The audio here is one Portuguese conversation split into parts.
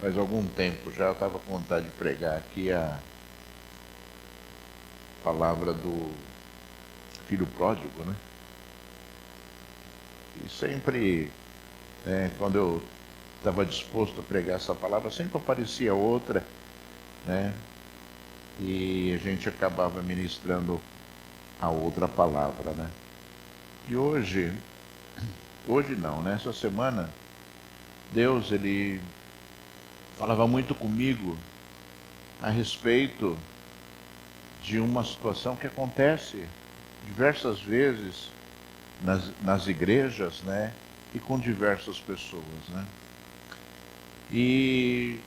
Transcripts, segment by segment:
Faz algum tempo já eu estava com vontade de pregar aqui a palavra do filho pródigo, né? E sempre, quando eu estava disposto a pregar essa palavra, sempre aparecia outra, né? E a gente acabava ministrando a outra palavra, né? E hoje não, né? Essa semana, Deus, ele falava muito comigo a respeito de uma situação que acontece diversas vezes nas igrejas, né? E com diversas pessoas, né? E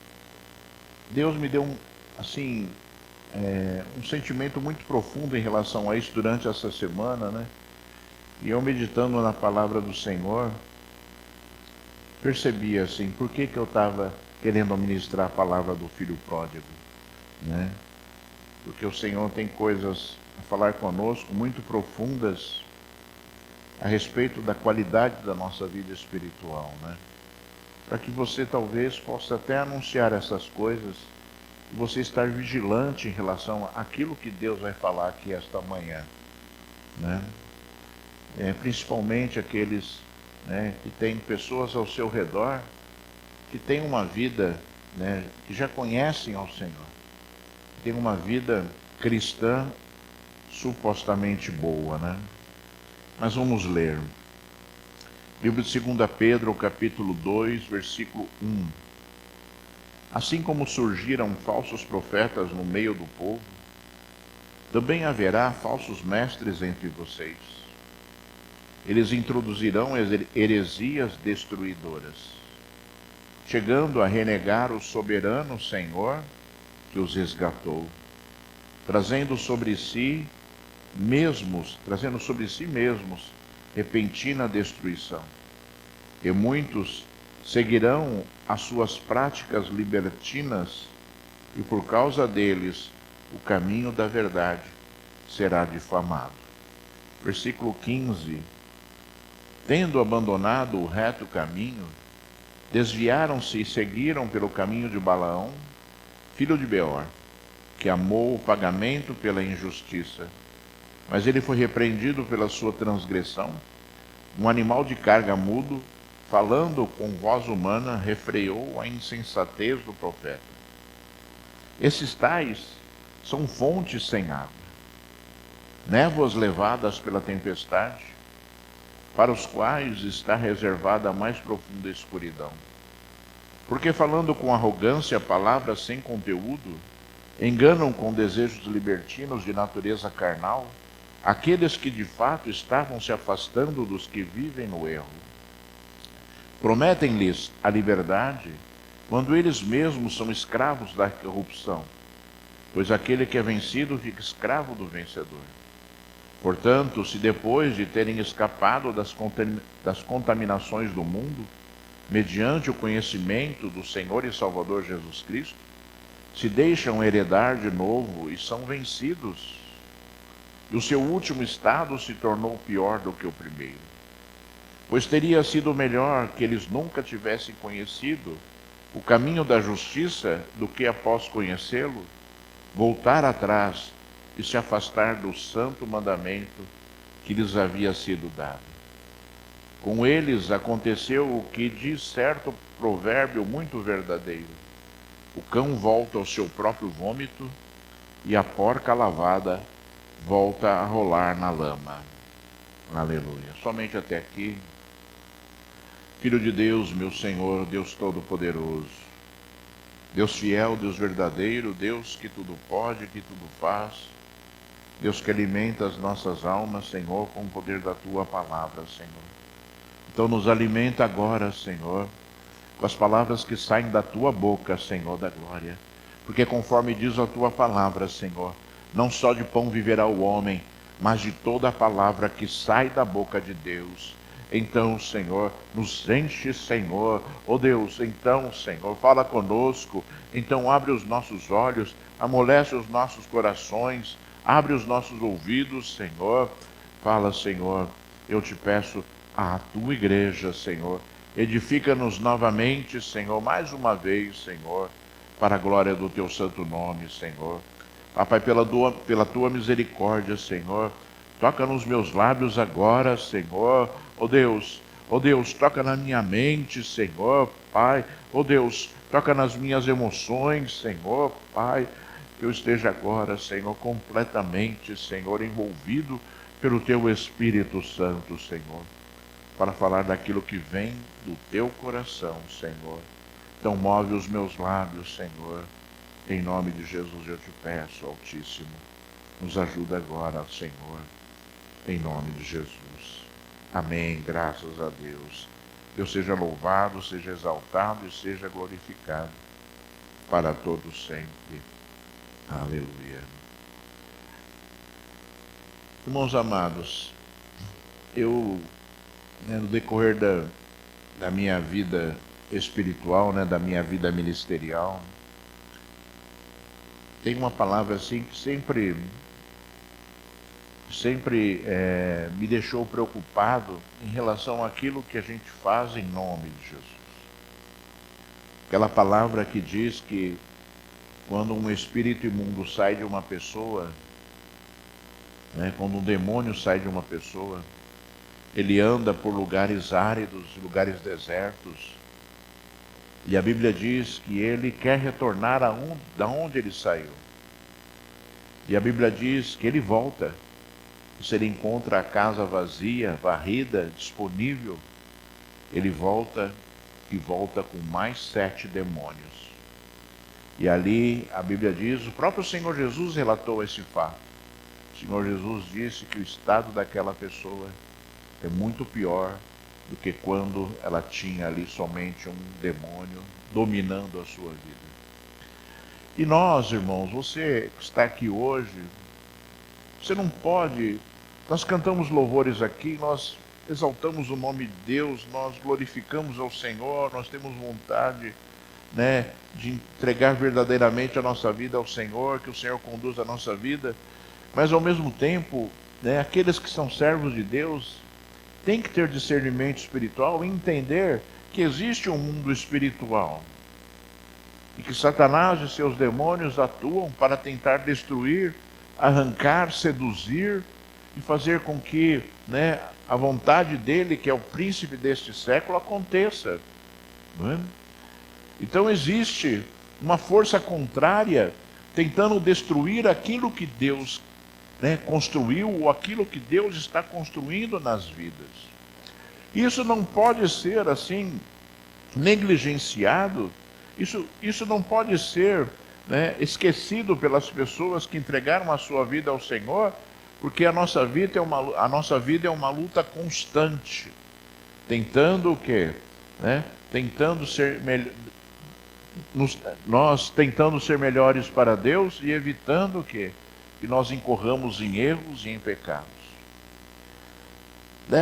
Deus me deu um sentimento muito profundo em relação a isso durante essa semana, né? E eu meditando na palavra do Senhor, percebi assim, por que eu estava querendo ministrar a palavra do filho pródigo, né? Porque o Senhor tem coisas a falar conosco muito profundas a respeito da qualidade da nossa vida espiritual, né? Para que você talvez possa até anunciar essas coisas e você estar vigilante em relação àquilo que Deus vai falar aqui esta manhã, né? Principalmente aqueles, né, que têm pessoas ao seu redor que têm uma vida, né, que já conhecem ao Senhor, que têm uma vida cristã supostamente boa, né? Mas vamos ler. Livro de 2 Pedro, capítulo 2, versículo 1. Assim como surgiram falsos profetas no meio do povo, também haverá falsos mestres entre vocês. Eles introduzirão heresias destruidoras, chegando a renegar o soberano Senhor que os resgatou, trazendo sobre si mesmos repentina destruição. E muitos seguirão as suas práticas libertinas, e por causa deles o caminho da verdade será difamado. Versículo 15. Tendo abandonado o reto caminho, desviaram-se e seguiram pelo caminho de Balaão, filho de Beor, que amou o pagamento pela injustiça. Mas ele foi repreendido pela sua transgressão. Um animal de carga mudo, falando com voz humana, refreou a insensatez do profeta. Esses tais são fontes sem água, névoas levadas pela tempestade, para os quais está reservada a mais profunda escuridão. Porque falando com arrogância palavras sem conteúdo, enganam com desejos libertinos de natureza carnal aqueles que de fato estavam se afastando dos que vivem no erro. Prometem-lhes a liberdade quando eles mesmos são escravos da corrupção, pois aquele que é vencido fica escravo do vencedor. Portanto, se depois de terem escapado das contaminações do mundo, mediante o conhecimento do Senhor e Salvador Jesus Cristo, se deixam heredar de novo e são vencidos, e o seu último estado se tornou pior do que o primeiro. Pois teria sido melhor que eles nunca tivessem conhecido o caminho da justiça do que, após conhecê-lo, voltar atrás e se afastar do santo mandamento que lhes havia sido dado. Com eles aconteceu o que diz certo provérbio muito verdadeiro: o cão volta ao seu próprio vômito e a porca lavada volta a rolar na lama. Aleluia. Somente até aqui. Filho de Deus, meu Senhor, Deus Todo-Poderoso, Deus fiel, Deus verdadeiro, Deus que tudo pode, que tudo faz, Deus que alimenta as nossas almas, Senhor, com o poder da Tua palavra, Senhor. Então nos alimenta agora, Senhor, com as palavras que saem da Tua boca, Senhor da glória. Porque conforme diz a Tua palavra, Senhor, não só de pão viverá o homem, mas de toda a palavra que sai da boca de Deus. Então, Senhor, nos enche, Senhor, ó Deus, então, Senhor, fala conosco, então abre os nossos olhos, amolece os nossos corações, abre os nossos ouvidos, Senhor. Fala, Senhor, eu te peço à Tua igreja, Senhor, Edifica-nos novamente, Senhor, mais uma vez, Senhor, para a glória do Teu santo nome, Senhor. Pai, pela Tua misericórdia, Senhor, toca nos meus lábios agora, Senhor. Oh Deus, toca na minha mente, Senhor, Pai. Oh Deus, toca nas minhas emoções, Senhor, Pai. Que eu esteja agora, Senhor, completamente, Senhor, envolvido pelo Teu Espírito Santo, Senhor, para falar daquilo que vem do Teu coração, Senhor. Então move os meus lábios, Senhor. Em nome de Jesus eu te peço, Altíssimo. Nos ajuda agora, Senhor. Em nome de Jesus. Amém. Graças a Deus. Deus seja louvado, seja exaltado e seja glorificado para todos sempre. Aleluia. Irmãos amados, eu, no decorrer da minha vida espiritual, da minha vida ministerial, tem uma palavra assim que sempre me deixou preocupado em relação àquilo que a gente faz em nome de Jesus. Aquela palavra que diz que quando um espírito imundo sai de uma pessoa, quando um demônio sai de uma pessoa, ele anda por lugares áridos, lugares desertos, e a Bíblia diz que ele quer retornar da onde ele saiu. E a Bíblia diz que ele volta. Se ele encontra a casa vazia, varrida, disponível, ele volta e volta com mais 7 demônios. E ali a Bíblia diz, o próprio Senhor Jesus relatou esse fato. O Senhor Jesus disse que o estado daquela pessoa é muito pior do que quando ela tinha ali somente um demônio dominando a sua vida. E nós, irmãos, você que está aqui hoje, você não pode... Nós cantamos louvores aqui, nós exaltamos o nome de Deus, nós glorificamos ao Senhor, nós temos vontade, de entregar verdadeiramente a nossa vida ao Senhor, que o Senhor conduza a nossa vida, mas ao mesmo tempo, aqueles que são servos de Deus têm que ter discernimento espiritual e entender que existe um mundo espiritual e que Satanás e seus demônios atuam para tentar destruir, arrancar, seduzir e fazer com que a vontade dele, que é o príncipe deste século, aconteça. Não é? Então existe uma força contrária tentando destruir aquilo que Deus construiu ou aquilo que Deus está construindo nas vidas. Isso não pode ser assim negligenciado, isso não pode ser esquecido pelas pessoas que entregaram a sua vida ao Senhor, porque a nossa vida é uma luta constante, tentando o quê? Tentando ser nós tentando ser melhores para Deus e evitando o quê? Que nós incorramos em erros e em pecados.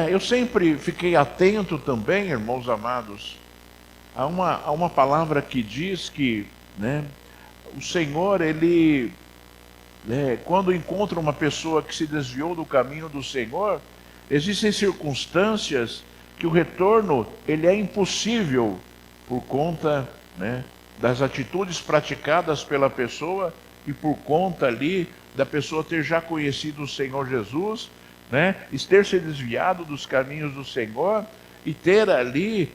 Eu sempre fiquei atento também, irmãos amados, a uma palavra que diz que o Senhor, ele... quando encontra uma pessoa que se desviou do caminho do Senhor, existem circunstâncias que o retorno ele é impossível por conta das atitudes praticadas pela pessoa e por conta ali da pessoa ter já conhecido o Senhor Jesus, ter se desviado dos caminhos do Senhor e ter ali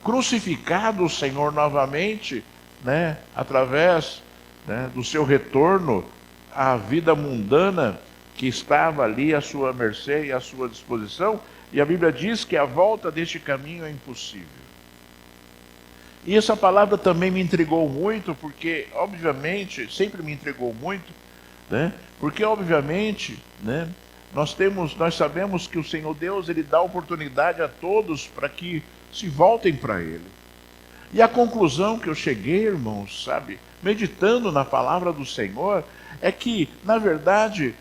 crucificado o Senhor novamente, através do seu retorno à vida mundana que estava ali à sua mercê e à sua disposição, e a Bíblia diz que a volta deste caminho é impossível. E essa palavra também me intrigou muito, porque obviamente, sempre me intrigou muito, porque obviamente, nós sabemos que o Senhor Deus, ele dá oportunidade a todos para que se voltem para Ele. E a conclusão que eu cheguei, irmãos, meditando na palavra do Senhor, é que, na verdade,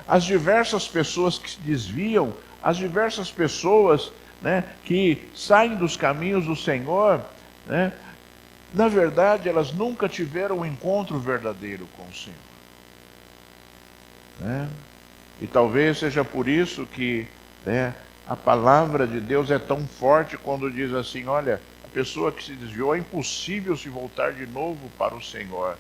as diversas pessoas que se desviam, as diversas pessoas que saem dos caminhos do Senhor, na verdade, elas nunca tiveram um encontro verdadeiro com o Senhor. E talvez seja por isso que A palavra de Deus é tão forte quando diz assim, olha, a pessoa que se desviou, é impossível se voltar de novo para o Senhor.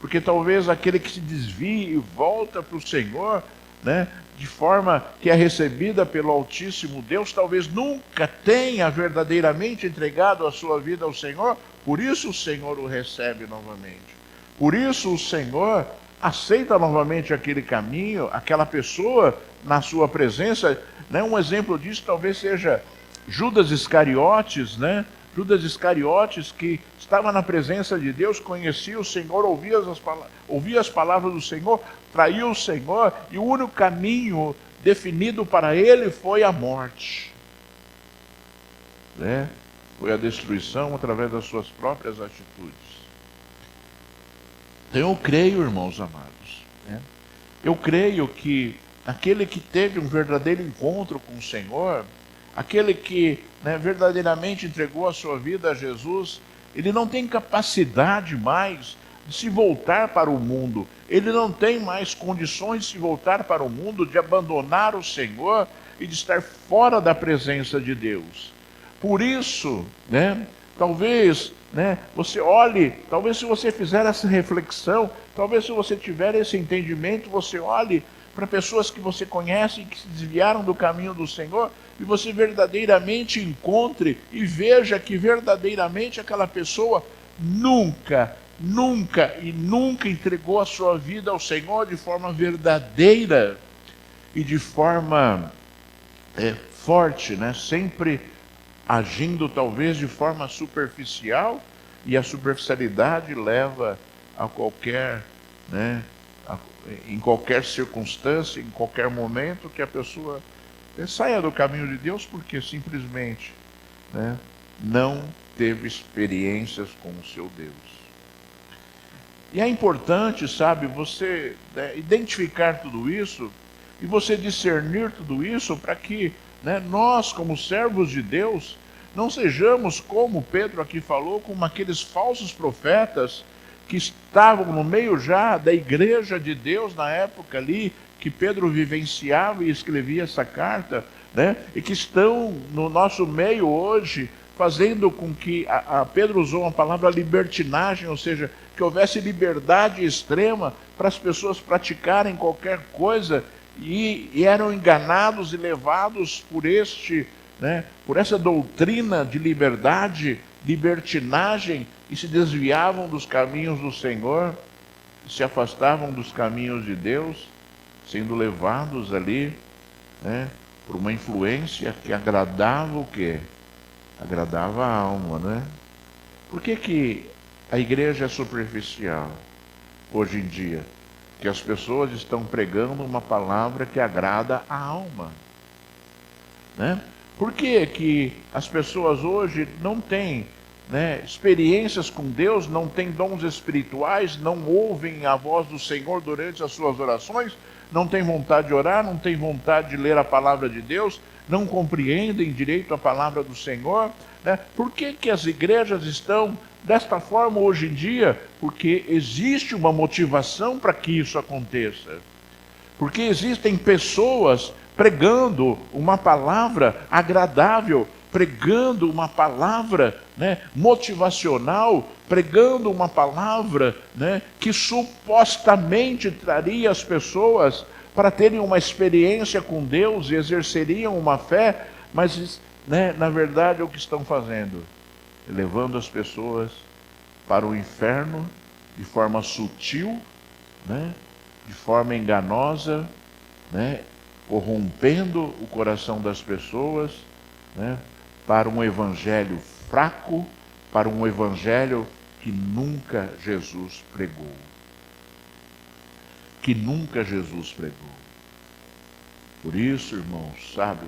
Porque talvez aquele que se desvia e volta para o Senhor, né, de forma que é recebida pelo Altíssimo Deus, talvez nunca tenha verdadeiramente entregado a sua vida ao Senhor, por isso o Senhor o recebe novamente. Por isso o Senhor aceita novamente aquele caminho, aquela pessoa na sua presença, né? Um exemplo disso talvez seja Judas Iscariotes, né? Judas Iscariotes, que estava na presença de Deus, conhecia o Senhor, ouvia as palavras do Senhor, traiu o Senhor, e o único caminho definido para ele foi a morte, né? Foi a destruição através das suas próprias atitudes. Então eu creio, irmãos amados, né? Eu creio que aquele que teve um verdadeiro encontro com o Senhor, aquele que, né, verdadeiramente entregou a sua vida a Jesus, ele não tem capacidade mais de se voltar para o mundo, ele não tem mais condições de se voltar para o mundo, de abandonar o Senhor e de estar fora da presença de Deus. Por isso, né, talvez, né, você olhe, talvez se você fizer essa reflexão, talvez se você tiver esse entendimento, você olhe para pessoas que você conhece e que se desviaram do caminho do Senhor, e você verdadeiramente encontre e veja que verdadeiramente aquela pessoa nunca entregou a sua vida ao Senhor de forma verdadeira e de forma forte, né? Sempre agindo talvez de forma superficial, e a superficialidade leva a qualquer, né, em qualquer circunstância, em qualquer momento, que a pessoa saia do caminho de Deus, porque simplesmente, né, não teve experiências com o seu Deus. E é importante, sabe, você, né, identificar tudo isso e você discernir tudo isso para que, né, nós, como servos de Deus, não sejamos, como Pedro aqui falou, como aqueles falsos profetas que estavam no meio já da igreja de Deus na época ali, que Pedro vivenciava e escrevia essa carta, né? E que estão no nosso meio hoje, fazendo com que, Pedro usou uma palavra libertinagem, ou seja, que houvesse liberdade extrema para as pessoas praticarem qualquer coisa, e eram enganados e levados por por essa doutrina de liberdade, libertinagem, e se desviavam dos caminhos do Senhor, se afastavam dos caminhos de Deus, sendo levados ali, né, por uma influência que agradava o quê? Agradava a alma, né? Por que a igreja é superficial hoje em dia? Que as pessoas estão pregando uma palavra que agrada a alma, né? Por que as pessoas hoje não têm, né, experiências com Deus, não têm dons espirituais, não ouvem a voz do Senhor durante as suas orações, não têm vontade de orar, não têm vontade de ler a palavra de Deus, não compreendem direito a palavra do Senhor, né? Por que as igrejas estão desta forma hoje em dia? Porque existe uma motivação para que isso aconteça. Porque existem pessoas pregando uma palavra agradável, pregando uma palavra, né, motivacional, pregando uma palavra, né, que supostamente traria as pessoas para terem uma experiência com Deus e exerceriam uma fé, mas, né, na verdade o que estão fazendo? Levando as pessoas para o inferno de forma sutil, né, de forma enganosa, né, corrompendo o coração das pessoas, né, para um evangelho fraco, para um evangelho que nunca Jesus pregou. Que nunca Jesus pregou. Por isso, irmãos, sabe,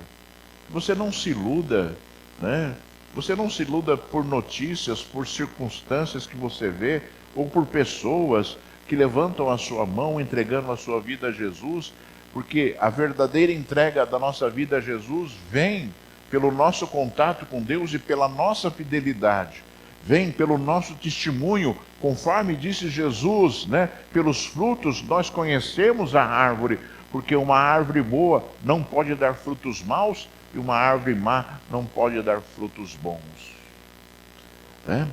você não se iluda, né? Você não se iluda por notícias, por circunstâncias que você vê, ou por pessoas que levantam a sua mão entregando a sua vida a Jesus, porque a verdadeira entrega da nossa vida a Jesus vem pelo nosso contato com Deus e pela nossa fidelidade. Vem pelo nosso testemunho, conforme disse Jesus, né? Pelos frutos nós conhecemos a árvore, porque uma árvore boa não pode dar frutos maus, e uma árvore má não pode dar frutos bons. Né?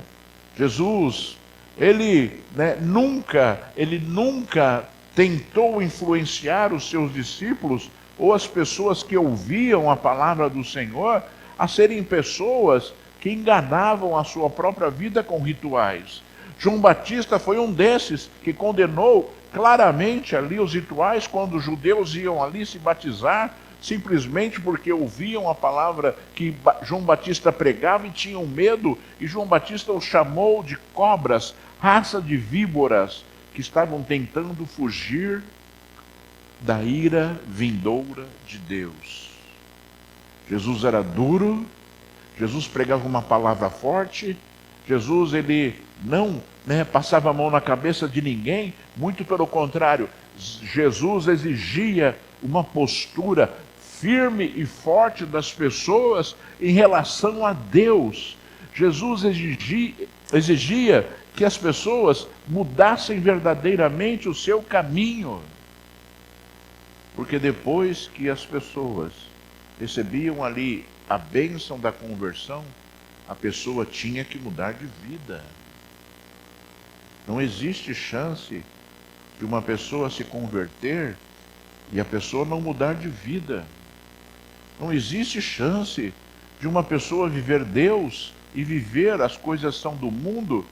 Jesus, ele nunca tentou influenciar os seus discípulos ou as pessoas que ouviam a palavra do Senhor a serem pessoas que enganavam a sua própria vida com rituais. João Batista foi um desses que condenou claramente ali os rituais quando os judeus iam ali se batizar, simplesmente porque ouviam a palavra que João Batista pregava e tinham medo, e João Batista os chamou de cobras, raça de víboras, que estavam tentando fugir da ira vindoura de Deus. Jesus era duro, Jesus pregava uma palavra forte, Jesus ele não passava a mão na cabeça de ninguém, muito pelo contrário, Jesus exigia uma postura firme e forte das pessoas em relação a Deus. Jesus exigia que as pessoas mudassem verdadeiramente o seu caminho. Porque depois que as pessoas recebiam ali a bênção da conversão, a pessoa tinha que mudar de vida. Não existe chance de uma pessoa se converter e a pessoa não mudar de vida. Não existe chance de uma pessoa viver Deus e viver as coisas são do mundo,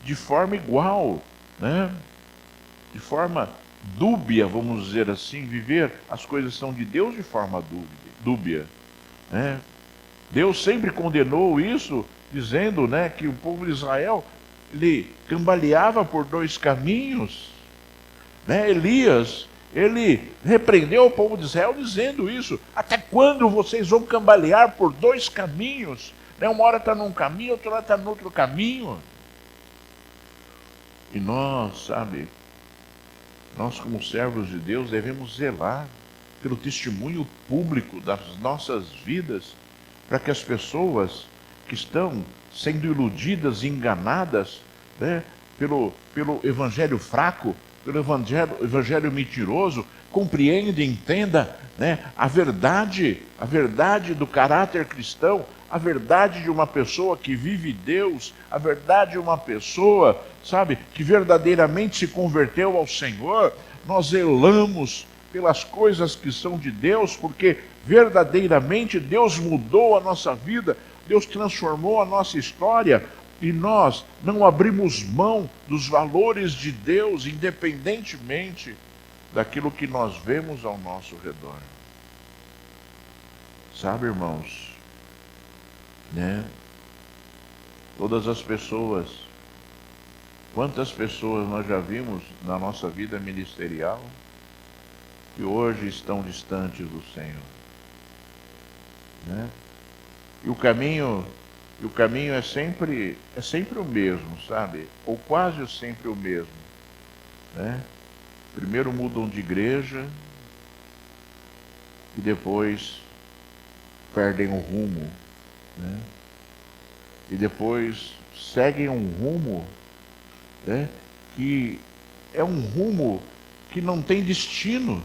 de forma igual, de forma dúbia, vamos dizer assim, viver as coisas são de Deus de forma dúbia. Deus sempre condenou isso, dizendo que o povo de Israel ele cambaleava por dois caminhos. Elias, ele repreendeu o povo de Israel dizendo isso: até quando vocês vão cambalear por dois caminhos? Uma hora está num caminho, outra hora está no outro caminho. E nós como servos de Deus devemos zelar pelo testemunho público das nossas vidas, para que as pessoas que estão sendo iludidas e enganadas pelo evangelho fraco, pelo evangelho mentiroso, compreenda e entenda a verdade do caráter cristão, a verdade de uma pessoa que vive Deus, a verdade de uma pessoa, que verdadeiramente se converteu ao Senhor. Nós zelamos pelas coisas que são de Deus, porque verdadeiramente Deus mudou a nossa vida, Deus transformou a nossa história, e nós não abrimos mão dos valores de Deus, independentemente daquilo que nós vemos ao nosso redor. Irmãos, todas as pessoas, quantas pessoas nós já vimos na nossa vida ministerial que hoje estão distantes do Senhor, E o caminho é sempre o mesmo, ou quase sempre o mesmo, Primeiro mudam de igreja e depois perdem o rumo, E depois seguem um rumo, que é um rumo que não tem destino.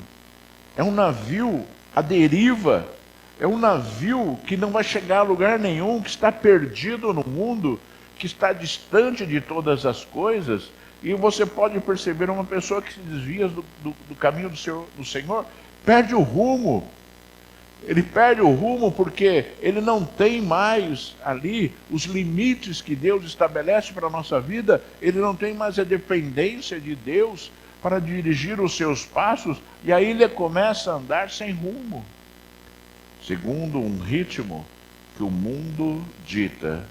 É um navio à deriva, é um navio que não vai chegar a lugar nenhum, que está perdido no mundo, que está distante de todas as coisas. E você pode perceber uma pessoa que se desvia do caminho do Senhor, perde o rumo. Ele perde o rumo porque ele não tem mais ali os limites que Deus estabelece para a nossa vida, ele não tem mais a dependência de Deus para dirigir os seus passos, e aí ele começa a andar sem rumo, segundo um ritmo que o mundo dita.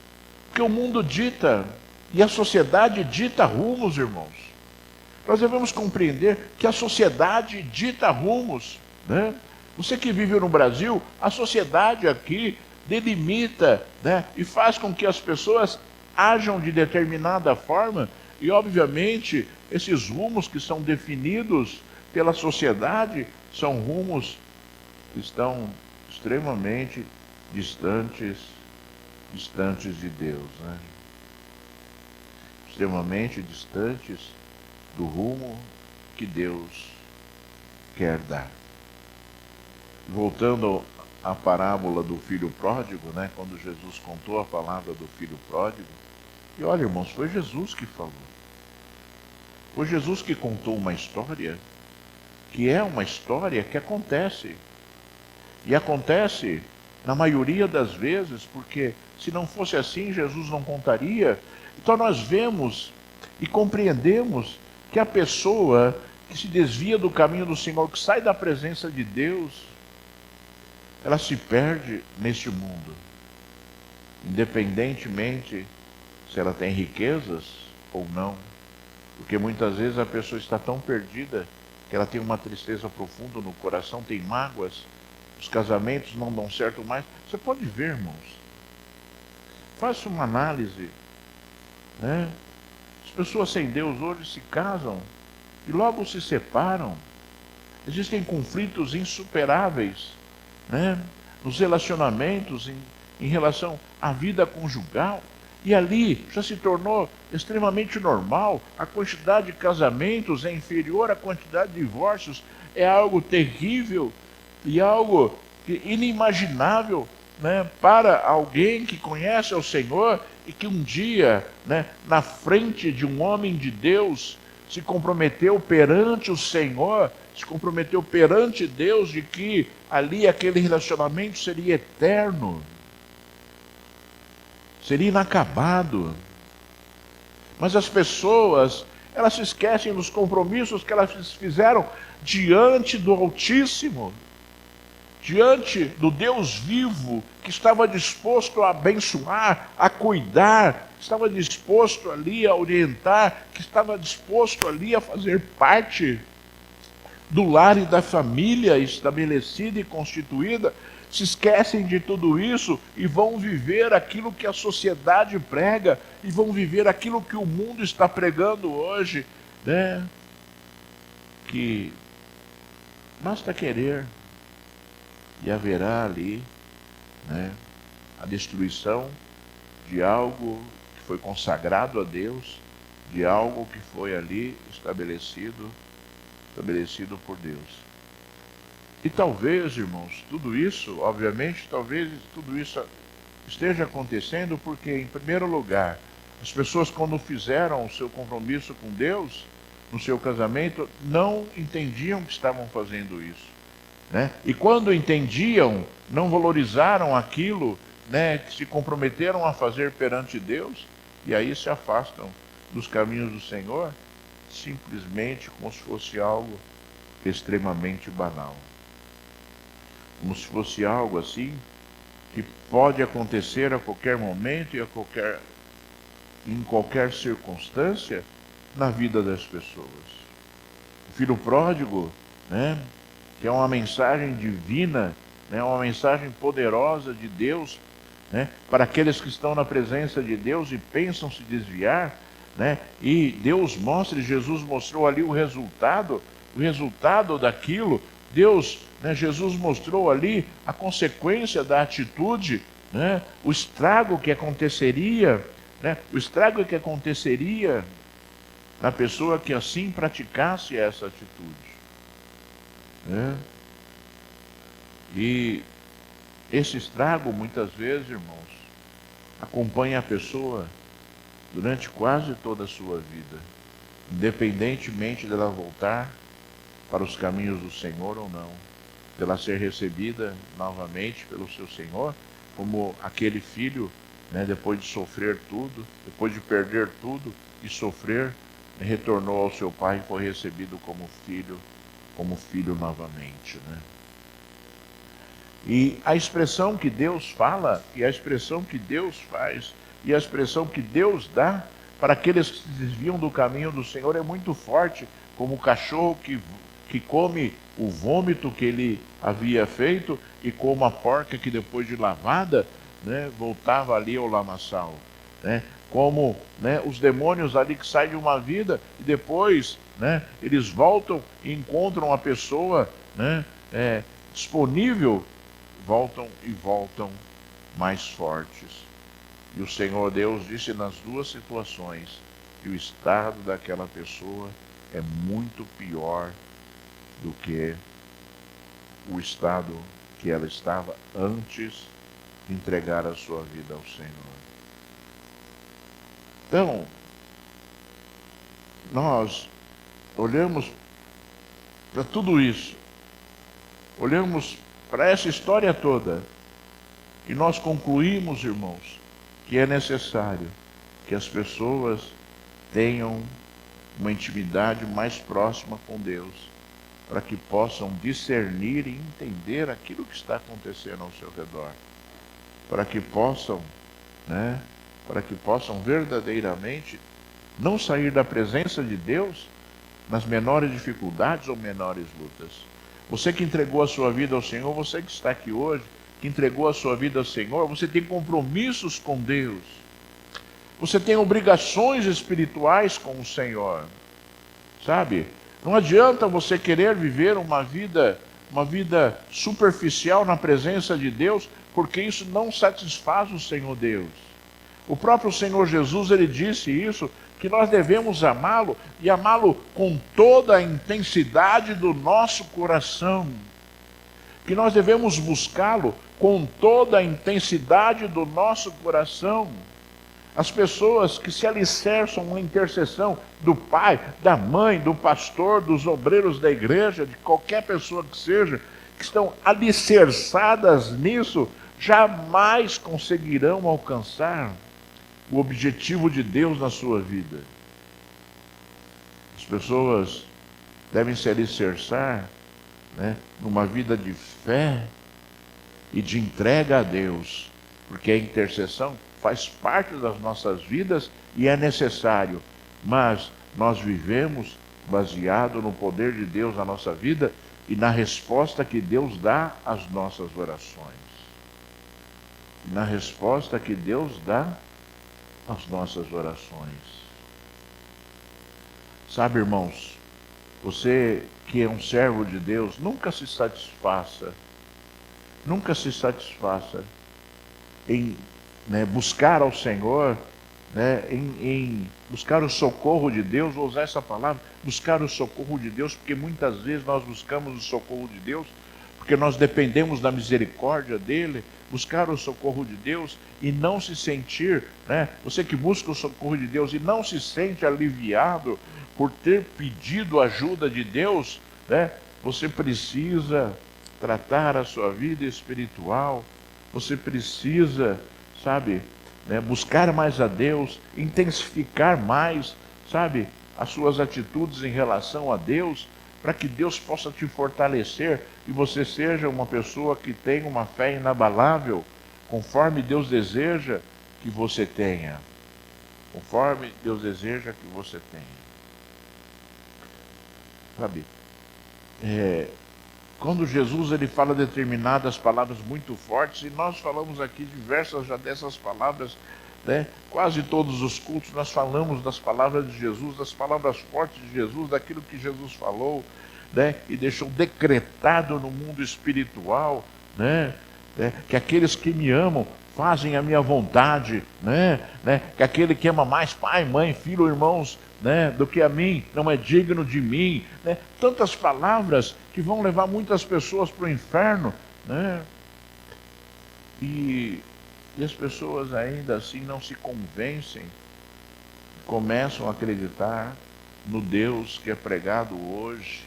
Porque o mundo dita e a sociedade dita rumos, irmãos. Nós devemos compreender que a sociedade dita rumos, Você que vive no Brasil, a sociedade aqui delimita, e faz com que as pessoas ajam de determinada forma, e obviamente esses rumos que são definidos pela sociedade são rumos que estão extremamente distantes de Deus, Extremamente distantes do rumo que Deus quer dar. Voltando a parábola do filho pródigo, né? Quando Jesus contou a palavra do filho pródigo. E olha, irmãos, foi Jesus que falou. Foi Jesus que contou uma história, que é uma história que acontece. E acontece na maioria das vezes, porque se não fosse assim, Jesus não contaria. Então nós vemos e compreendemos que a pessoa que se desvia do caminho do Senhor, que sai da presença de Deus, ela se perde neste mundo. Independentemente se ela tem riquezas ou não. Porque muitas vezes a pessoa está tão perdida que ela tem uma tristeza profunda no coração, tem mágoas, os casamentos não dão certo mais. Você pode ver, irmãos. Faça uma análise, né? As pessoas sem Deus hoje se casam e logo se separam. Existem conflitos insuperáveis, né? Nos relacionamentos, em relação à vida conjugal. E ali já se tornou extremamente normal. A quantidade de casamentos é inferior à quantidade de divórcios. É algo terrível e algo inimaginável, né, para alguém que conhece o Senhor e que um dia, né, na frente de um homem de Deus, se comprometeu perante o Senhor, se comprometeu perante Deus de que ali aquele relacionamento seria eterno, seria inacabado. Mas as pessoas, elas se esquecem dos compromissos que elas fizeram diante do Altíssimo, diante do Deus vivo, que estava disposto a abençoar, a cuidar, que estava disposto ali a orientar, que estava disposto ali a fazer parte do lar e da família estabelecida e constituída. Se esquecem de tudo isso e vão viver aquilo que a sociedade prega, e vão viver aquilo que o mundo está pregando hoje, né? Que basta querer e haverá ali, né, a destruição de algo que foi consagrado a Deus, de algo que foi ali estabelecido por Deus. E talvez, irmãos, tudo isso, obviamente, talvez tudo isso esteja acontecendo porque, em primeiro lugar, as pessoas, quando fizeram o seu compromisso com Deus, no seu casamento, não entendiam que estavam fazendo isso, né? E quando entendiam, não valorizaram aquilo, né, que se comprometeram a fazer perante Deus, e aí se afastam dos caminhos do Senhor, simplesmente como se fosse algo extremamente banal. Como se fosse algo assim que pode acontecer a qualquer momento e em qualquer circunstância na vida das pessoas. O filho pródigo, né, que é uma mensagem divina, né, uma mensagem poderosa de Deus, né, para aqueles que estão na presença de Deus e pensam se desviar, né, e Deus mostra, e Jesus mostrou ali o resultado daquilo. Deus, né, Jesus mostrou ali a consequência da atitude, né, o estrago que aconteceria, na pessoa que assim praticasse essa atitude, né? E esse estrago, muitas vezes, irmãos, acompanha a pessoa durante quase toda a sua vida, independentemente dela voltar para os caminhos do Senhor ou não, dela ser recebida novamente pelo seu Senhor, como aquele filho, né, depois de sofrer tudo, depois de perder tudo e sofrer, retornou ao seu pai e foi recebido como filho novamente, né? E a expressão que Deus fala, e a expressão que Deus faz, e a expressão que Deus dá para aqueles que se desviam do caminho do Senhor é muito forte, como o cachorro que come o vômito que ele havia feito, e como a porca que depois de lavada, né, voltava ali ao lamaçal, né? Como, né, os demônios ali que saem de uma vida e depois, né, eles voltam e encontram a pessoa, né, disponível, voltam mais fortes. E o Senhor Deus disse nas duas situações que o estado daquela pessoa é muito pior do que o estado que ela estava antes de entregar a sua vida ao Senhor. Então, nós olhamos para tudo isso, olhamos para essa história toda, e nós concluímos, irmãos, que é necessário que as pessoas tenham uma intimidade mais próxima com Deus, para que possam discernir e entender aquilo que está acontecendo ao seu redor, para que possam, para que possam verdadeiramente não sair da presença de Deus nas menores dificuldades ou menores lutas. Você que entregou a sua vida ao Senhor, você que está aqui hoje, que entregou a sua vida ao Senhor, você tem compromissos com Deus. Você tem obrigações espirituais com o Senhor. Sabe? Não adianta você querer viver uma vida superficial na presença de Deus, porque isso não satisfaz o Senhor Deus. O próprio Senhor Jesus, ele disse isso, que nós devemos amá-lo e amá-lo com toda a intensidade do nosso coração. Que nós devemos buscá-lo com toda a intensidade do nosso coração. As pessoas que se alicerçam na intercessão do pai, da mãe, do pastor, dos obreiros da igreja, de qualquer pessoa que seja, que estão alicerçadas nisso, jamais conseguirão alcançar o objetivo de Deus na sua vida. As pessoas devem se alicerçar, numa vida de fé e de entrega a Deus, porque a intercessão faz parte das nossas vidas e é necessário, mas nós vivemos baseado no poder de Deus na nossa vida e na resposta que Deus dá às nossas orações. E na resposta que Deus dá às nossas orações. Sabe, irmãos, você que é um servo de Deus, nunca se satisfaça em buscar ao Senhor, em buscar o socorro de Deus. Vou usar essa palavra, buscar o socorro de Deus, porque muitas vezes nós buscamos o socorro de Deus porque nós dependemos da misericórdia dele. Buscar o socorro de Deus e não se sentir, você que busca o socorro de Deus e não se sente aliviado por ter pedido ajuda de Deus, você precisa tratar a sua vida espiritual, você precisa, buscar mais a Deus, intensificar mais, as suas atitudes em relação a Deus, para que Deus possa te fortalecer e você seja uma pessoa que tenha uma fé inabalável, conforme Deus deseja que você tenha. Conforme Deus deseja que você tenha. Quando Jesus ele fala determinadas palavras muito fortes, e nós falamos aqui diversas já dessas palavras, quase todos os cultos nós falamos das palavras de Jesus, das palavras fortes de Jesus, daquilo que Jesus falou, e deixou decretado no mundo espiritual, que aqueles que me amam fazem a minha vontade, que aquele que ama mais pai, mãe, filho, irmãos, do que a mim, não é digno de mim, tantas palavras que vão levar muitas pessoas para o inferno, e as pessoas ainda assim não se convencem, começam a acreditar no Deus que é pregado hoje.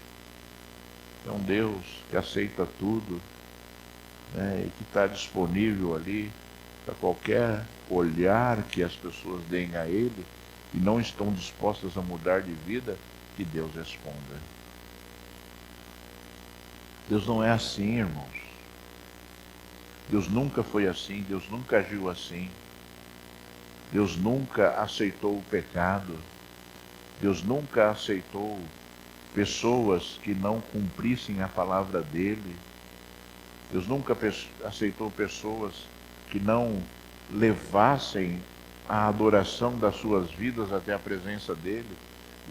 É um Deus que aceita tudo, e que está disponível ali para qualquer olhar que as pessoas deem a Ele e não estão dispostas a mudar de vida, que Deus responda. Deus não é assim, irmãos. Deus nunca foi assim, Deus nunca agiu assim. Deus nunca aceitou o pecado. Deus nunca aceitou pessoas que não cumprissem a palavra dele. Deus nunca aceitou pessoas que não levassem a adoração das suas vidas até a presença dele.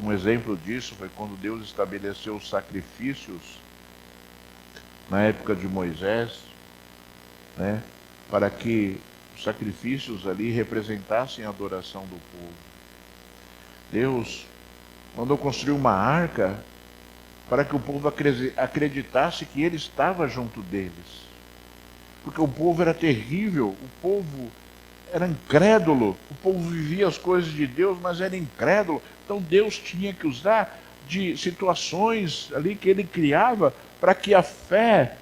Um exemplo disso foi quando Deus estabeleceu os sacrifícios na época de Moisés, para que os sacrifícios ali representassem a adoração do povo. Deus mandou construir uma arca para que o povo acreditasse que ele estava junto deles. porque o povo era terrível, o povo era incrédulo, o povo vivia as coisas de Deus, mas era incrédulo. Então Deus tinha que usar de situações ali que ele criava para que a fé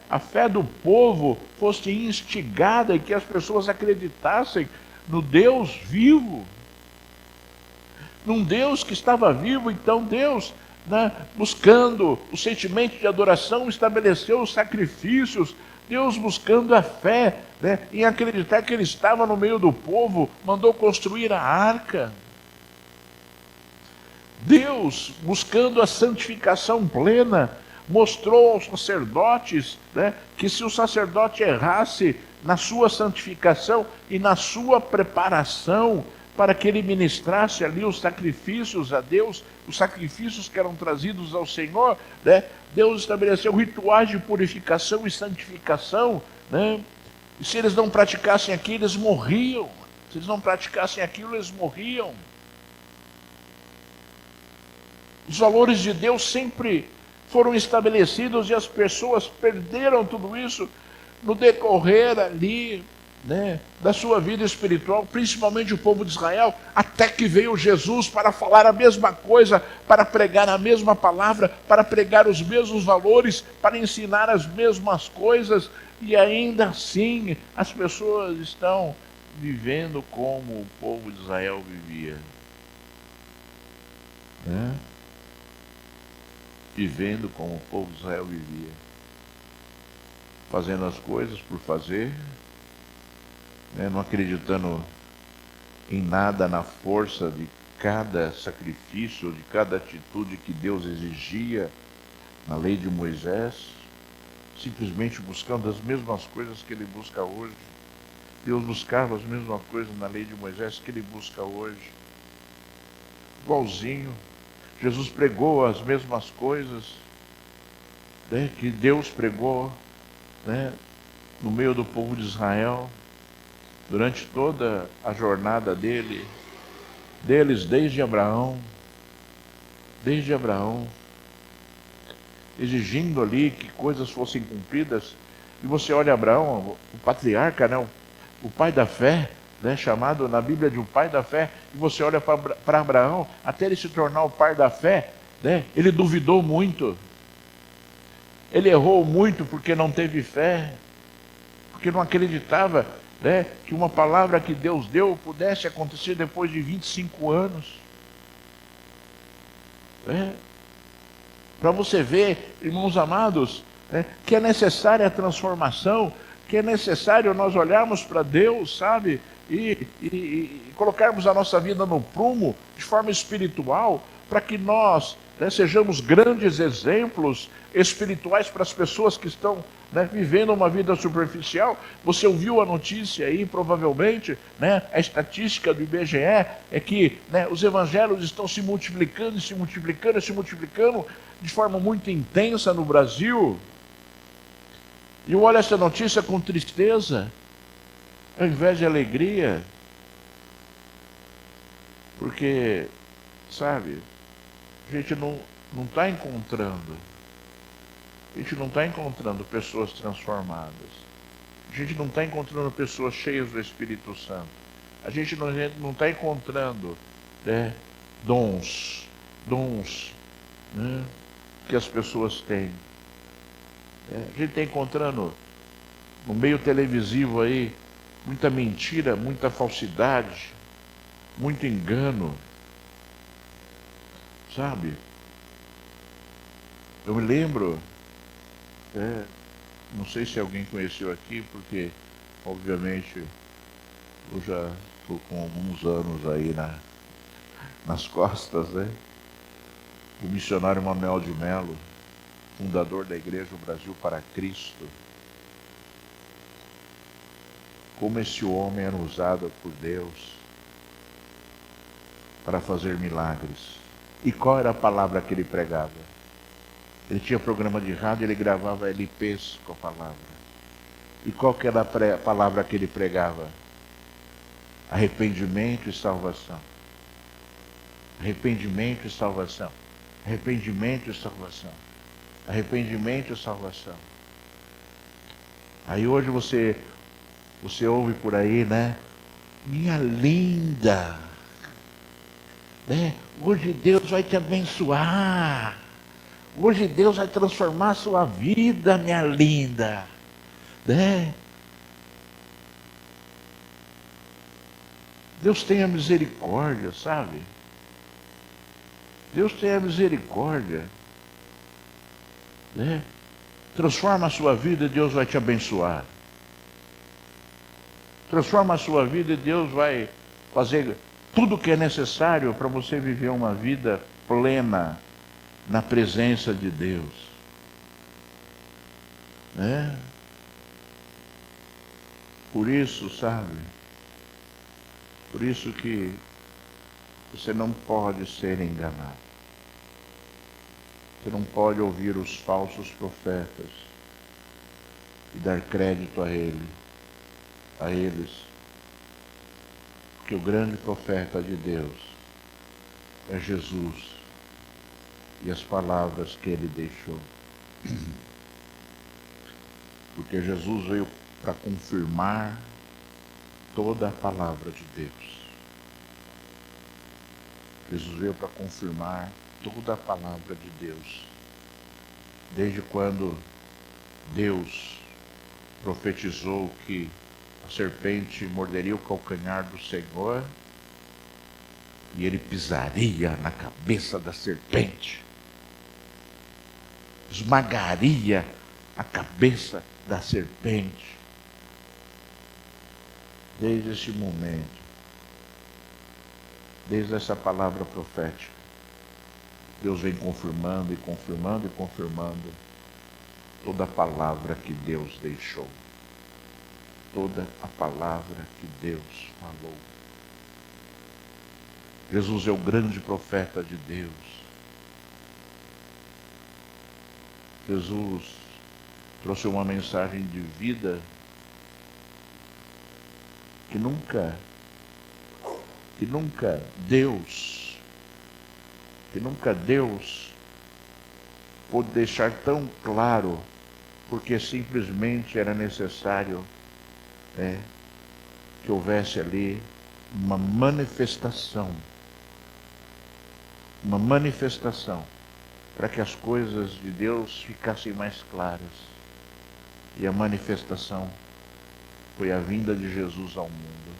do povo fosse instigada e que as pessoas acreditassem no Deus vivo, num Deus que estava vivo. Então Deus, buscando o sentimento de adoração, estabeleceu os sacrifícios. Deus, buscando a fé, em acreditar que ele estava no meio do povo, mandou construir a arca. Deus, buscando a santificação plena, mostrou aos sacerdotes, que se o sacerdote errasse na sua santificação e na sua preparação para que ele ministrasse ali os sacrifícios a Deus, os sacrifícios que eram trazidos ao Senhor, Deus estabeleceu rituais de purificação e santificação, e se eles não praticassem aquilo, eles morriam. Se eles não praticassem aquilo, eles morriam. Os valores de Deus sempre foram estabelecidos e as pessoas perderam tudo isso no decorrer ali, da sua vida espiritual, principalmente o povo de Israel, até que veio Jesus para falar a mesma coisa, para pregar a mesma palavra, para pregar os mesmos valores, para ensinar as mesmas coisas, e ainda assim as pessoas estão vivendo como o povo de Israel vivia. Vivendo como o povo de Israel vivia, fazendo as coisas por fazer, não acreditando em nada, na força de cada sacrifício, de cada atitude que Deus exigia na lei de Moisés, simplesmente buscando as mesmas coisas que ele busca hoje. Deus buscava as mesmas coisas na lei de Moisés que ele busca hoje, igualzinho. Jesus pregou as mesmas coisas, que Deus pregou, no meio do povo de Israel, durante toda a jornada deles, desde Abraão, exigindo ali que coisas fossem cumpridas. E você olha Abraão, o patriarca, o pai da fé, chamado na Bíblia de o pai da fé, e você olha para Abraão, até ele se tornar o pai da fé, ele duvidou muito, ele errou muito porque não teve fé, porque não acreditava, que uma palavra que Deus deu pudesse acontecer depois de 25 anos. Para você ver, irmãos amados, que é necessária a transformação, que é necessário nós olharmos para Deus, sabe, e colocarmos a nossa vida no prumo de forma espiritual, para que nós, sejamos grandes exemplos espirituais para as pessoas que estão, vivendo uma vida superficial. Você ouviu a notícia aí, provavelmente, a estatística do IBGE é que, os evangelhos estão se multiplicando de forma muito intensa no Brasil. E eu olho essa notícia com tristeza, ao invés de alegria, porque, sabe, a gente não está encontrando pessoas transformadas, a gente não está encontrando pessoas cheias do Espírito Santo, a gente não está encontrando dons, que as pessoas têm. A gente está encontrando no meio televisivo aí muita mentira, muita falsidade, muito engano, sabe? Eu me lembro, não sei se alguém conheceu aqui, porque obviamente eu já estou com alguns anos aí nas costas, o missionário Manuel de Melo, fundador da Igreja do Brasil para Cristo. Como esse homem era usado por Deus para fazer milagres. E qual era a palavra que ele pregava? Ele tinha programa de rádio, ele gravava LPs com a palavra. E qual que era a palavra que ele pregava? Arrependimento e salvação. Arrependimento e salvação. Arrependimento e salvação. Arrependimento e salvação. Aí hoje você ouve por aí, né? Minha linda, né? Hoje Deus vai te abençoar. Hoje Deus vai transformar a sua vida, minha linda, né? Deus tenha misericórdia, sabe? Deus tenha misericórdia, né? Transforma a sua vida e Deus vai te abençoar. Transforma a sua vida e Deus vai fazer tudo o que é necessário para você viver uma vida plena na presença de Deus, né? Por isso, sabe? Por isso que você não pode ser enganado. Você não pode ouvir os falsos profetas e dar crédito a eles. Porque o grande profeta de Deus é Jesus e as palavras que ele deixou. Porque Jesus veio para confirmar toda a palavra de Deus. Jesus veio para confirmar toda a palavra de Deus. Desde quando Deus profetizou que a serpente morderia o calcanhar do Senhor e ele pisaria na cabeça da serpente, esmagaria a cabeça da serpente. Desde esse momento, desde essa palavra profética, Deus vem confirmando e confirmando e confirmando toda a palavra que Deus deixou. Toda a palavra que Deus falou. Jesus é o grande profeta de Deus. Jesus trouxe uma mensagem de vida que nunca Deus pôde deixar tão claro, porque simplesmente era necessário que houvesse ali uma manifestação para que as coisas de Deus ficassem mais claras. E a manifestação foi a vinda de Jesus ao mundo.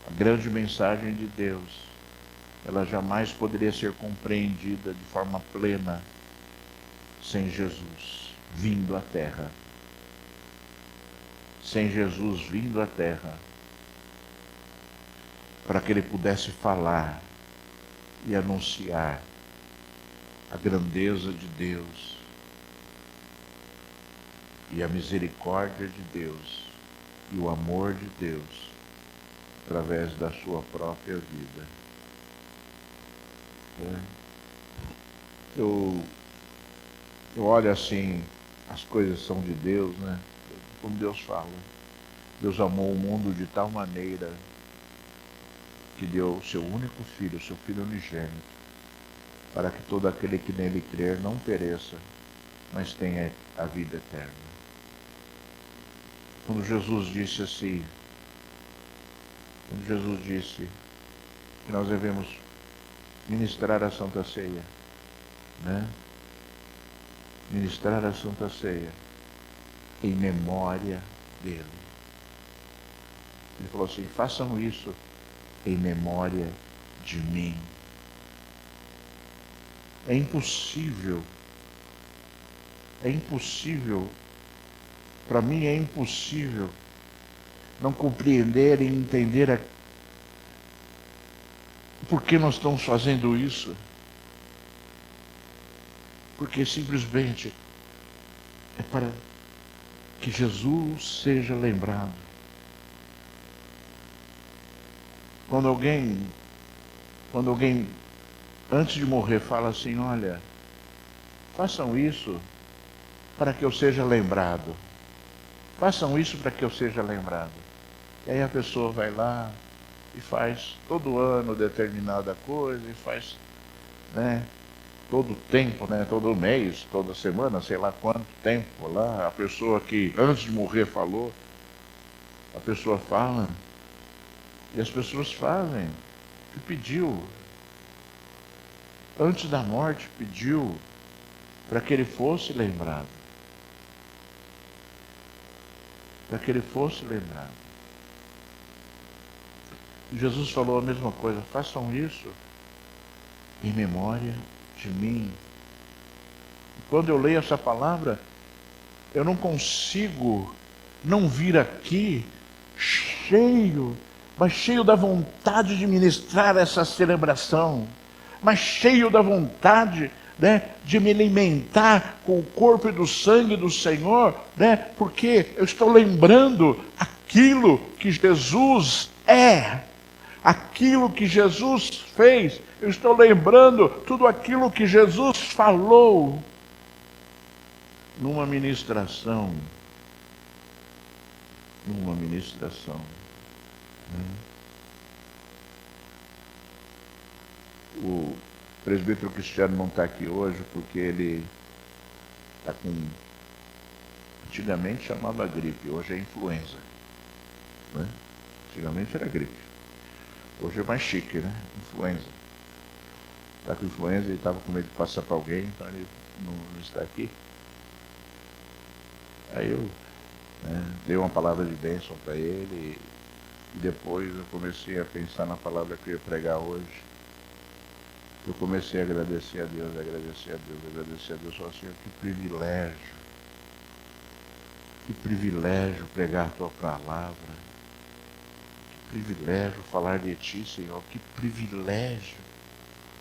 A grande mensagem de Deus, ela jamais poderia ser compreendida de forma plena sem Jesus vindo à terra. Sem Jesus vindo à terra, para que ele pudesse falar e anunciar a grandeza de Deus e a misericórdia de Deus e o amor de Deus através da sua própria vida. Eu olho assim, as coisas são de Deus, né? Como Deus fala. Deus amou o mundo de tal maneira que deu o seu único filho, o seu filho unigênito, para que todo aquele que nele crer não pereça, mas tenha a vida eterna. Quando Jesus disse assim, que nós devemos ministrar a Santa Ceia, né? Ministrar a Santa Ceia em memória dele. Ele falou assim, façam isso em memória de mim. É impossível, para mim é impossível não compreender e entender por que nós estamos fazendo isso. Porque simplesmente é para que Jesus seja lembrado. Quando alguém antes de morrer fala assim, olha, façam isso para que eu seja lembrado. Façam isso para que eu seja lembrado. E aí a pessoa vai lá e faz todo ano determinada coisa, e faz, né? todo tempo, né? Todo mês, toda semana, sei lá quanto tempo lá, a pessoa que antes de morrer falou, a pessoa fala, e as pessoas fazem, que pediu, antes da morte pediu para que ele fosse lembrado. Para que ele fosse lembrado. Jesus falou a mesma coisa, façam isso em memória de mim. Quando eu leio essa palavra, eu não consigo não vir aqui cheio, mas cheio da vontade de ministrar essa celebração, mas cheio da vontade, né, de me alimentar com o corpo e do sangue do Senhor, né, porque eu estou lembrando aquilo que Jesus é, aquilo que Jesus fez, eu estou lembrando tudo aquilo que Jesus falou numa ministração. O presbítero Cristiano não está aqui hoje porque ele está com, antigamente chamava gripe, hoje é influenza, né? Antigamente era gripe, hoje é mais chique, né? Influenza. Está com influenza e estava com medo de passar para alguém, então ele não está aqui. Aí eu dei uma palavra de bênção para ele e depois eu comecei a pensar na palavra que eu ia pregar hoje. Eu comecei a agradecer a Deus, agradecer a Deus, agradecer a Deus. Falei, Senhor, que privilégio pregar a Tua palavra, que privilégio falar de Ti, Senhor, que privilégio.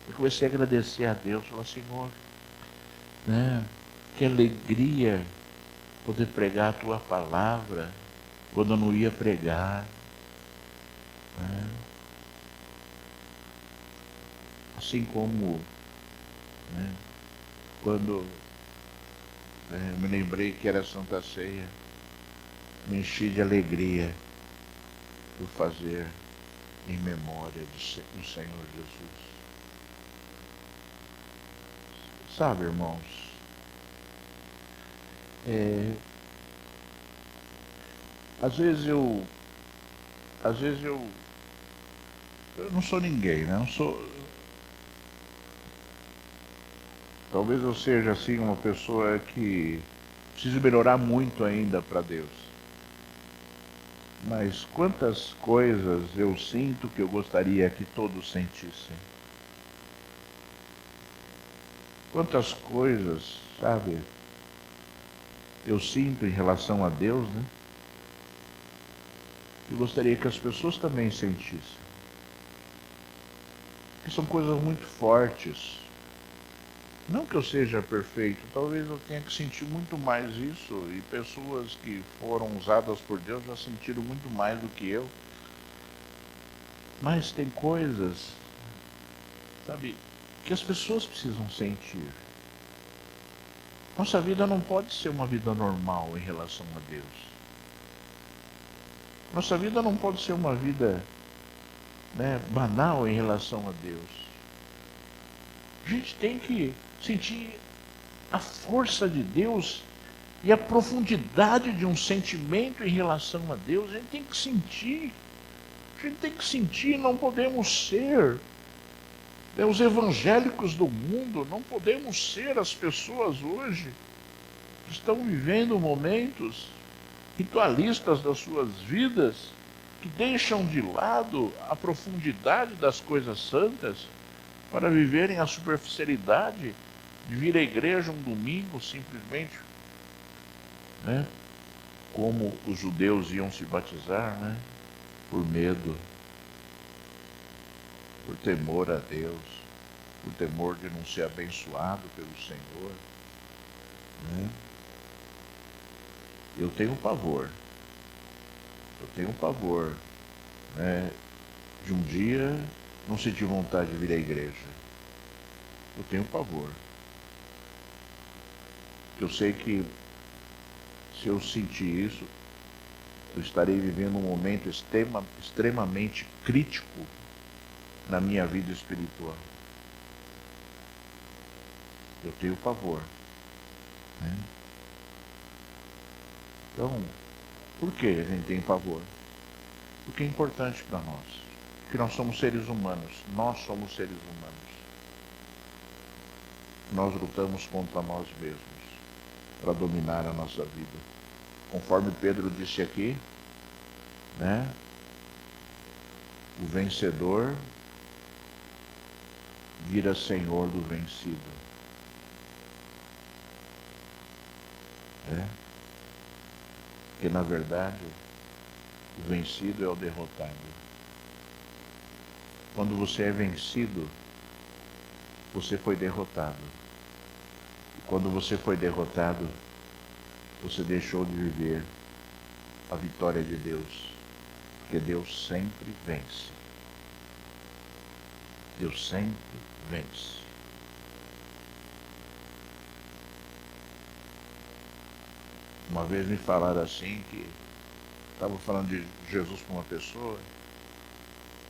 Eu comecei a agradecer a Deus, falei, Senhor, né, que alegria poder pregar a Tua palavra quando eu não ia pregar. Né? Assim como, né, quando eu me lembrei que era Santa Ceia, me enchi de alegria por fazer em memória do Senhor Jesus. Sabe, irmãos, às vezes eu não sou ninguém, né? Talvez eu seja assim uma pessoa que precisa melhorar muito ainda para Deus. Mas quantas coisas eu sinto que eu gostaria que todos sentissem. Quantas coisas, sabe, eu sinto em relação a Deus, né? Eu gostaria que as pessoas também sentissem. Que são coisas muito fortes. Não que eu seja perfeito, talvez eu tenha que sentir muito mais isso, e pessoas que foram usadas por Deus já sentiram muito mais do que eu. Mas tem coisas, sabe, que as pessoas precisam sentir. Nossa vida não pode ser uma vida normal em relação a Deus. Nossa vida não pode ser uma vida, né, banal em relação a Deus. A gente tem que sentir a força de Deus e a profundidade de um sentimento em relação a Deus. A gente tem que sentir, não podemos ser os evangélicos do mundo, não podemos ser as pessoas hoje que estão vivendo momentos ritualistas das suas vidas, que deixam de lado a profundidade das coisas santas para viverem a superficialidade de vir à igreja um domingo simplesmente, né, como os judeus iam se batizar, né, por medo, por temor a Deus, por temor de não ser abençoado pelo Senhor. Né? Eu tenho pavor, né, de um dia não sentir vontade de vir à igreja. Eu tenho pavor. Eu sei que se eu sentir isso, eu estarei vivendo um momento extremamente crítico na minha vida espiritual. Eu tenho pavor. Né? Então, por que a gente tem pavor? Porque é importante para nós. Porque nós somos seres humanos. Nós somos seres humanos. Nós lutamos contra nós mesmos para dominar a nossa vida. Conforme Pedro disse aqui, né? O vencedor vira senhor do vencido. Porque na verdade o vencido é o derrotado. Quando você é vencido, você foi derrotado. E quando você foi derrotado, você deixou de viver a vitória de Deus. Porque Deus sempre vence. Deus sempre vence. Uma vez me falaram assim que estava falando de Jesus com uma pessoa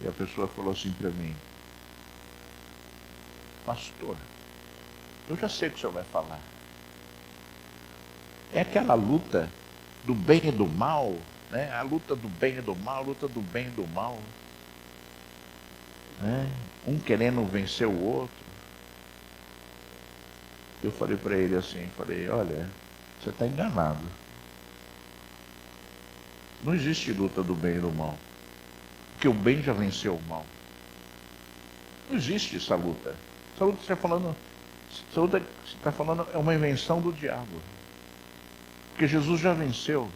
e a pessoa falou assim para mim: pastor, eu já sei o que o senhor vai falar. É aquela luta do bem e do mal, né? A luta do bem e do mal, a luta do bem e do mal. Né? Um querendo vencer o outro. Eu falei para ele assim, olha, você está enganado. Não existe luta do bem e do mal. Porque o bem já venceu o mal. Não existe essa luta. Essa luta que você está falando é uma invenção do diabo. Porque Jesus já venceu.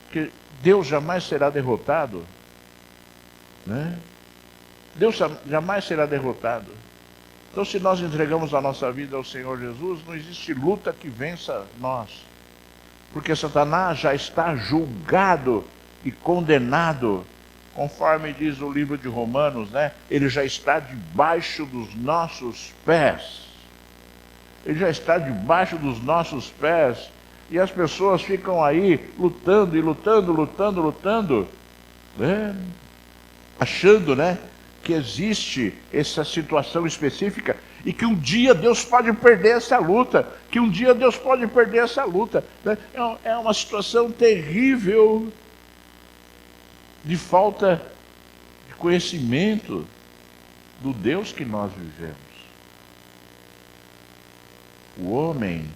Porque Deus jamais será derrotado. Né? Deus jamais será derrotado. Então, se nós entregamos a nossa vida ao Senhor Jesus, não existe luta que vença nós. Porque Satanás já está julgado e condenado, conforme diz o livro de Romanos, né? Ele já está debaixo dos nossos pés. Ele já está debaixo dos nossos pés. E as pessoas ficam aí lutando e lutando, né? Achando, né, que existe essa situação específica e que um dia Deus pode perder essa luta, né? É uma situação terrível de falta de conhecimento do Deus que nós vivemos. O homem,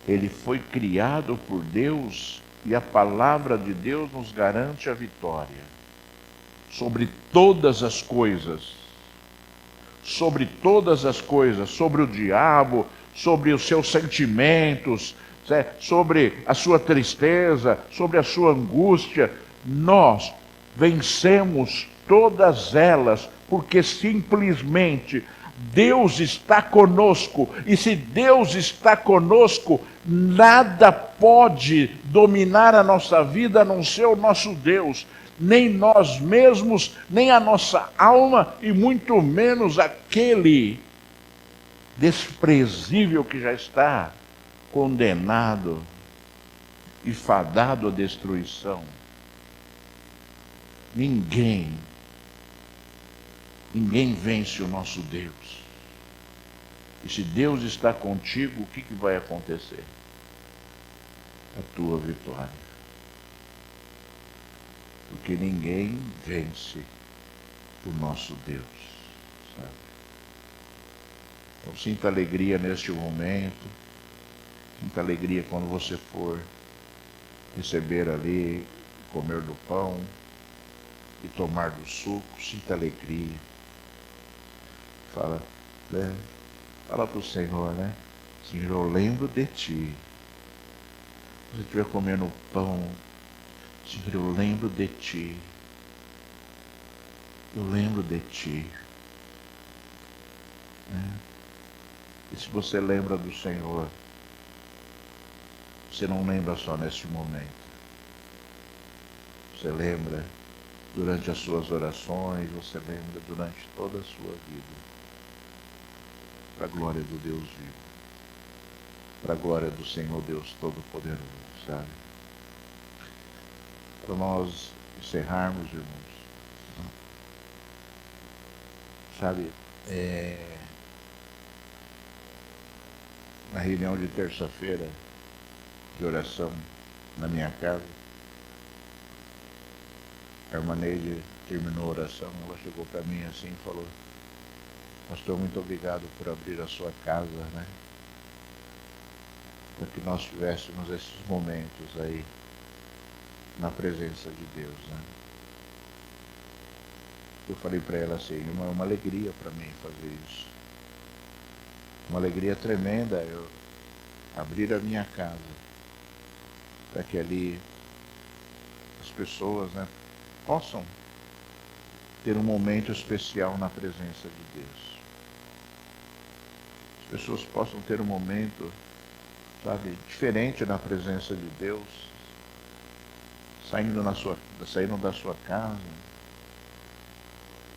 ele foi criado por Deus e a palavra de Deus nos garante a vitória sobre todas as coisas, sobre o diabo, sobre os seus sentimentos, sobre a sua tristeza, sobre a sua angústia. Nós vencemos todas elas, porque simplesmente Deus está conosco, e se Deus está conosco, nada pode dominar a nossa vida a não ser o nosso Deus. Nem nós mesmos, nem a nossa alma, e muito menos aquele desprezível que já está condenado e fadado à destruição. Ninguém vence o nosso Deus. E se Deus está contigo, o que vai acontecer? A tua vitória. Porque ninguém vence o nosso Deus, sabe? Então sinta alegria neste momento, sinta alegria quando você for receber ali, comer do pão e tomar do suco, sinta alegria. Fala, né? Fala para o Senhor, né? Senhor, eu lembro de Ti. Se você estiver comendo pão, Senhor, eu lembro de Ti. Eu lembro de Ti. E se você lembra do Senhor, você não lembra só neste momento. Você lembra durante as suas orações, você lembra durante toda a sua vida. Para a glória do Deus vivo. Para a glória do Senhor Deus Todo-Poderoso, sabe? Para nós encerrarmos, irmãos, sabe, Na reunião de terça-feira de oração na minha casa, a irmã Neide terminou a oração, ela chegou para mim assim e falou: pastor, muito obrigado por abrir a sua casa, né? Para que nós tivéssemos esses momentos aí na presença de Deus, né? Eu falei para ela assim: é uma alegria para mim fazer isso. Uma alegria tremenda eu abrir a minha casa para que ali as pessoas, né, possam ter um momento especial na presença de Deus. As pessoas possam ter um momento, sabe, diferente na presença de Deus, saindo da sua casa,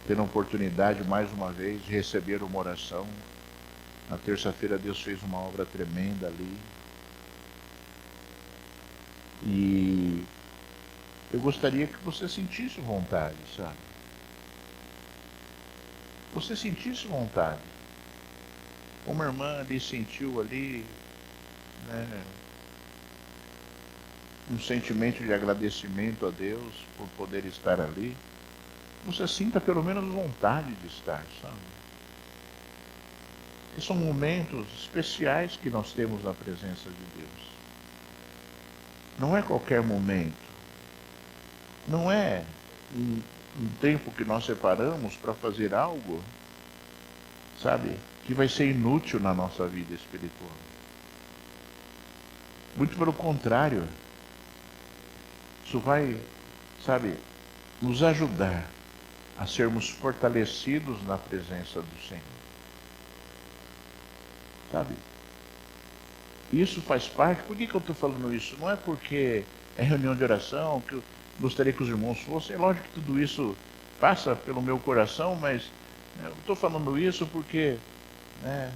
tendo a oportunidade mais uma vez de receber uma oração. Na terça-feira Deus fez uma obra tremenda ali. E eu gostaria que você sentisse vontade, sabe? Você sentisse vontade. Como a irmã ali sentiu ali, né, um sentimento de agradecimento a Deus por poder estar ali. Você sinta pelo menos vontade de estar, sabe? Que são momentos especiais que nós temos na presença de Deus. Não é qualquer momento. Não é um tempo que nós separamos para fazer algo, sabe, que vai ser inútil na nossa vida espiritual. Muito pelo contrário. Isso vai, sabe, nos ajudar a sermos fortalecidos na presença do Senhor. Sabe? Isso faz parte. Por que eu estou falando isso? Não é porque é reunião de oração, que eu gostaria que os irmãos fossem. É lógico que tudo isso passa pelo meu coração, mas eu estou falando isso porque, né,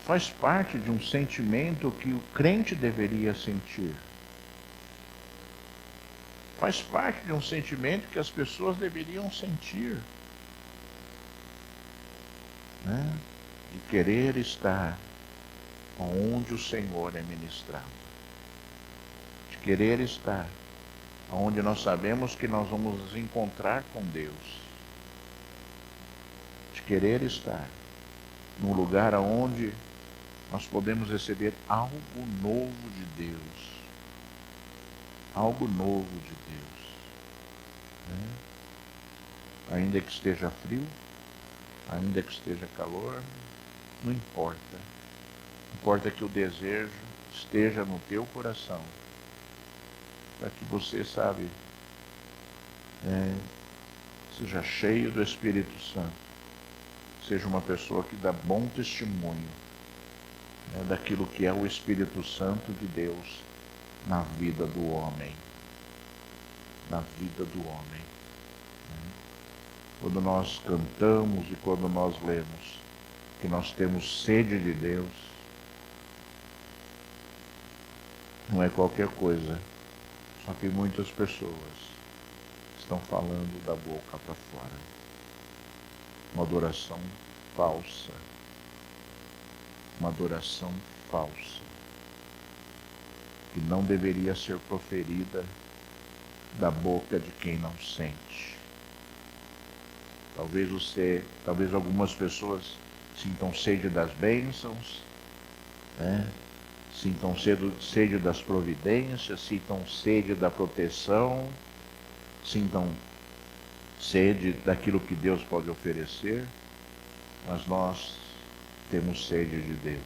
faz parte de um sentimento que o crente deveria sentir. Faz parte de um sentimento que as pessoas deveriam sentir, né? De querer estar onde o Senhor é ministrado. De querer estar onde nós sabemos que nós vamos nos encontrar com Deus. De querer estar num lugar onde nós podemos receber algo novo de Deus. Algo novo de Deus, né? Ainda que esteja frio, ainda que esteja calor, não importa. Importa que o desejo esteja no teu coração, para que você, sabe, seja cheio do Espírito Santo, seja uma pessoa que dá bom testemunho, né, daquilo que é o Espírito Santo de Deus na vida do homem. Na vida do homem. Quando nós cantamos e quando nós lemos que nós temos sede de Deus, não é qualquer coisa. Só que muitas pessoas estão falando da boca para fora. Uma adoração falsa. Uma adoração falsa. Que não deveria ser proferida da boca de quem não sente. Talvez algumas pessoas sintam sede das bênçãos, né? Sintam sede das providências, sintam sede da proteção, sintam sede daquilo que Deus pode oferecer, mas nós temos sede de Deus.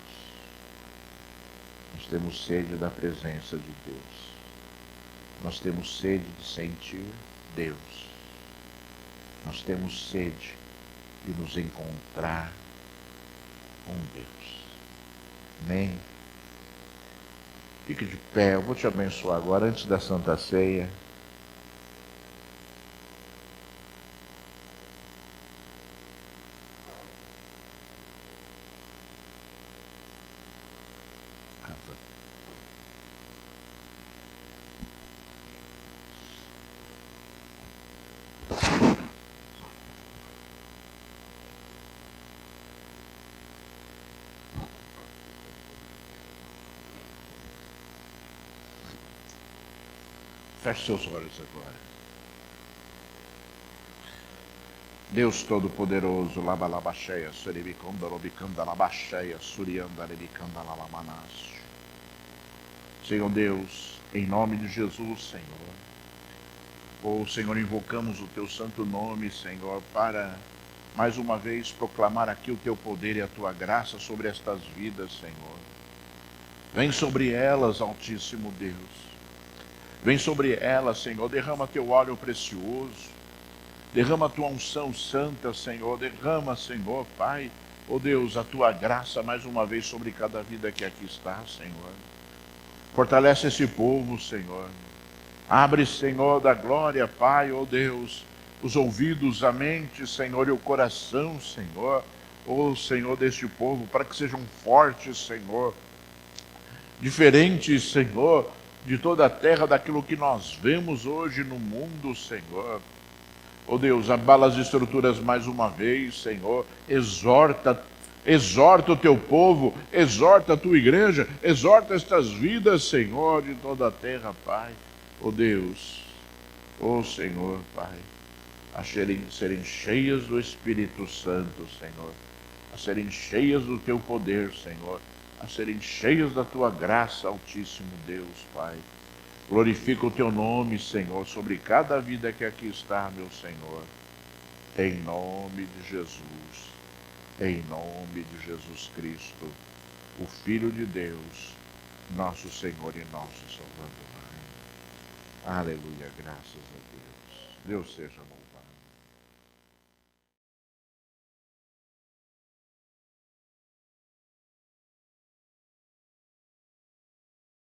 Nós temos sede da presença de Deus. Nós temos sede de sentir Deus. Nós temos sede de nos encontrar com Deus. Amém? Fique de pé, eu vou te abençoar agora antes da Santa Ceia. Feche seus olhos agora. Deus Todo-Poderoso, Labalabaxeia, Suribicanda, Robicanda, Labaxeia, Surianda, Rebicanda, Lalamanás. Senhor Deus, em nome de Jesus, Senhor. Oh, Senhor, invocamos o Teu santo nome, Senhor, para mais uma vez proclamar aqui o Teu poder e a Tua graça sobre estas vidas, Senhor. Vem sobre elas, Altíssimo Deus. Vem sobre elas, Senhor, derrama Teu óleo precioso. Derrama a Tua unção santa, Senhor. Derrama, Senhor, Pai, oh Deus, a Tua graça mais uma vez sobre cada vida que aqui está, Senhor. Fortalece esse povo, Senhor. Abre, Senhor, da glória, Pai, oh Deus, os ouvidos, a mente, Senhor, e o coração, Senhor, oh Senhor, deste povo, para que sejam fortes, Senhor, diferentes, Senhor, de toda a terra, daquilo que nós vemos hoje no mundo, Senhor. Oh Deus, abala as estruturas mais uma vez, Senhor, exorta o Teu povo, exorta a Tua igreja, exorta estas vidas, Senhor, de toda a terra, Pai. Oh Deus, oh Senhor, Pai, a serem cheias do Espírito Santo, Senhor, a serem cheias do Teu poder, Senhor, a serem cheias da Tua graça, Altíssimo Deus, Pai. Glorifica o Teu nome, Senhor, sobre cada vida que aqui está, meu Senhor, em nome de Jesus, em nome de Jesus Cristo, o Filho de Deus, nosso Senhor e nosso Salvador. Aleluia, graças a Deus. Deus seja louvado.